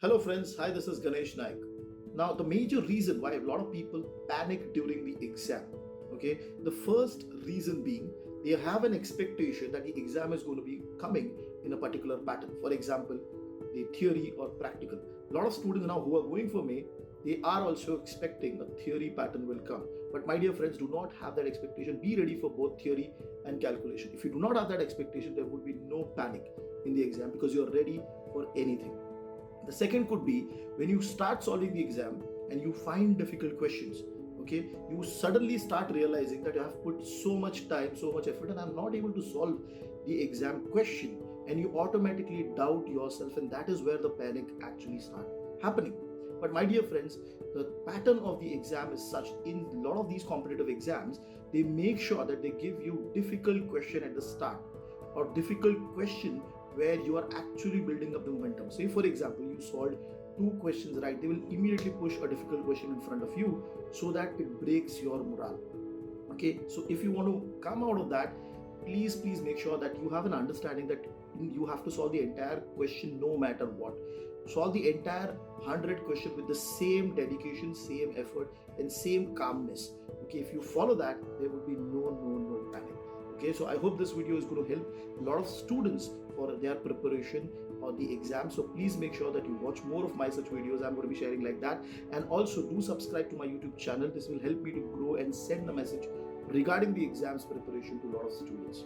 Hello friends, hi, this is Ganesh Naik. Now, the major reason why a lot of people panic during the exam, okay, the first reason being they have an expectation that the exam is going to be coming in a particular pattern. For example, the theory or practical. A lot of students now who are going for May, they are also expecting a theory pattern will come. But my dear friends, do not have that expectation. Be ready for both theory and calculation. If you do not have that expectation, there would be no panic in the exam because you are ready for anything. The second could be when you start solving the exam and you find difficult questions. Okay, you suddenly start realizing that you have put so much time, so much effort, and I'm not able to solve the exam question, and you automatically doubt yourself, and that is where the panic actually starts happening. But my dear friends, the pattern of the exam is such in a lot of these competitive exams, they make sure that they give you difficult question at the start or difficult question where you are actually building up the momentum. Say for example, you solved two questions right, they will immediately push a difficult question in front of you so that it breaks your morale. Okay, so if you want to come out of that, please make sure that you have an understanding that you have to solve the entire question no matter what. Solve the entire 100 question with the same dedication, same effort, and same calmness. Okay, if you follow that, there will be no panic. Okay, so I hope this video is going to help a lot of students for their preparation or the exam. So please make sure that you watch more of my such videos. I'm going to be sharing like that, and also do subscribe to my YouTube channel. This will help me to grow and send a message regarding the exams preparation to a lot of students.